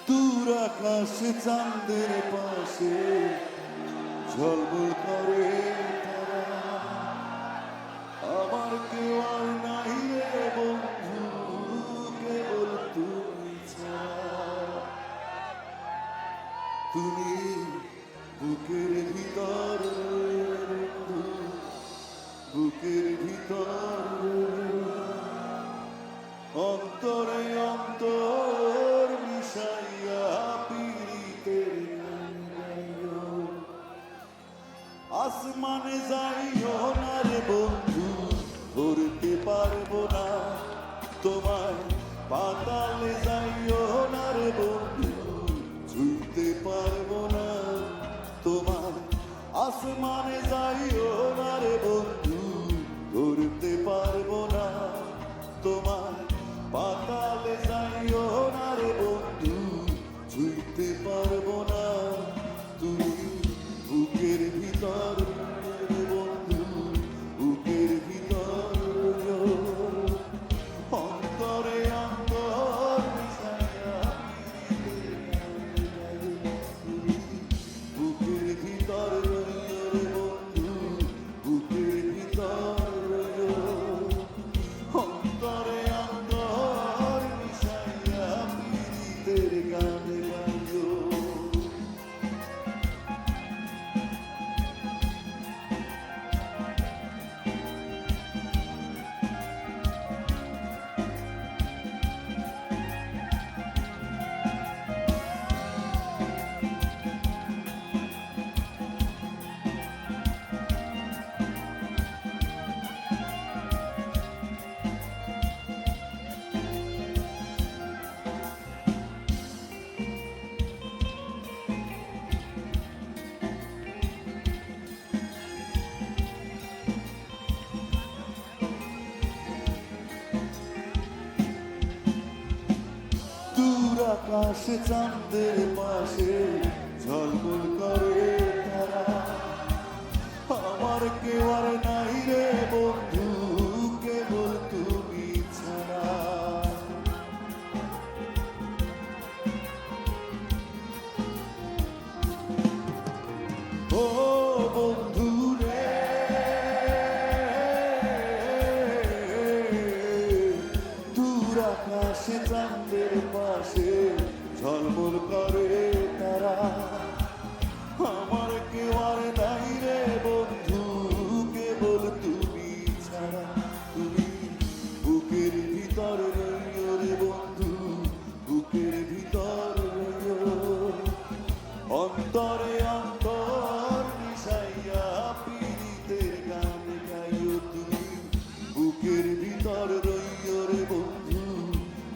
দূর আকাশে চাঁদের পাশে ঝলমল করে তারা, আমার কেউ আর নাই রে বন্ধু, কেবল তুমি ছাড়া। তুমি বুকের ভিতর বন্ধু, বুকের ভিতর অন্তরে অন্তর মিশাইয়া পীড়িতের গান গাইও। আসমানে যাইও না রে বন্ধু, ধরতে পারবো না তোমায়। পাতালে যাইও না রে বন্ধু, ছুঁইতে পারবো না তোমায়। আসমানে যাইও না রে বন্ধু, ধরতে পারবো না তোমায়। পাতালে যাইও না রে বন্ধু, ছুঁইতে পারবো না। তুমি বুকের ভিতর রে বন্ধু, বুকের ভিতর অন্তরে অন্তর মিশাইয়া তুমি বুকের ভিতর রে বন্ধু, বুকের ভিতর অন্তরে অন্তর মিশাইয়া পীড়িতের গান গাইও। দূর আকাশে চাঁদের পাশে ঝলমল করে তারা, আমার কেউ আর নাই রে বন্ধু, কেবল তুমি ছাড়া। ও বন্ধু রে, দূর আকাশে চাঁদের পাশে ঝলমল করে তারা, আমার কেউ আর নাই রে বন্ধু, কেবল তুমি ছাড়া। তুমি বুকের ভিতর রইও রে বন্ধু, বুকের ভিতর রইও অন্তরে অন্তর মিশাইয়া পীড়িতের গান গাইও। তুমি বুকের ভিতর রইও রে বন্ধু,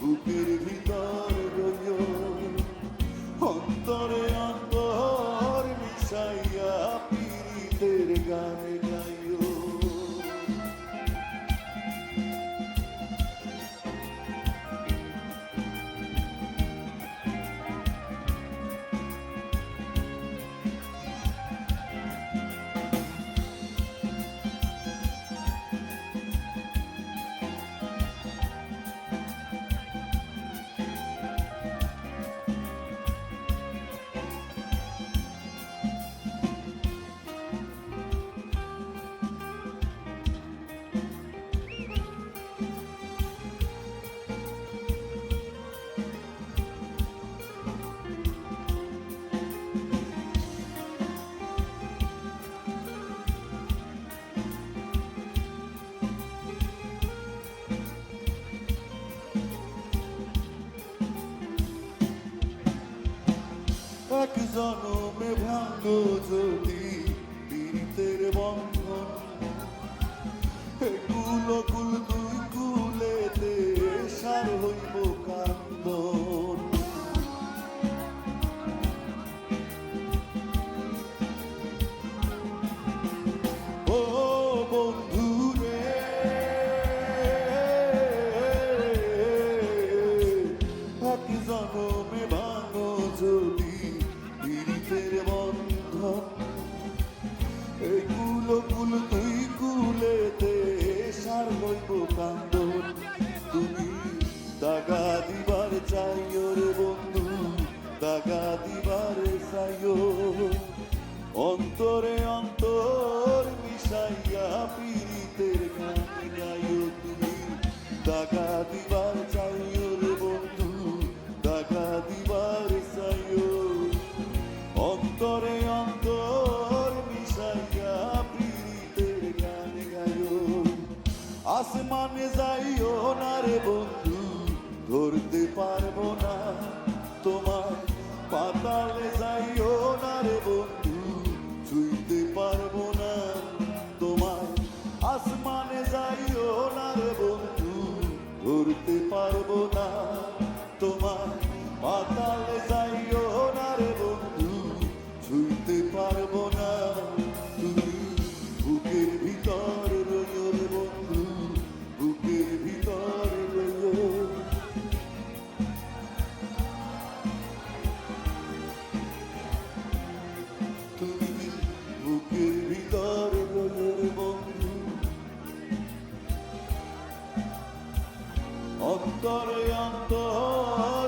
বুকের ভিতর রইও অন্তরে অন্তর মিশাইয়া পীড়িতের গান গাইও। এক জনমে ভাঙো যদি পীড়িতের বন্ধন, কুল কুল দুই কুলেতে সার হইব কান্দন। ও বন্ধু রে, এক জনমে ভাঙো যদি পীড়িতের বন্ধন, এই কুল না, তোমার পাতালে যাইও না রে বন্ধু, ছুঁইতে পারবো না। তুমি বুকের ভিতর রইও রে বন্ধু, বুকের ভিতর রইও। তুমি বুকের ভিতর রইও রে বন্ধু। অন্তরে অন্তর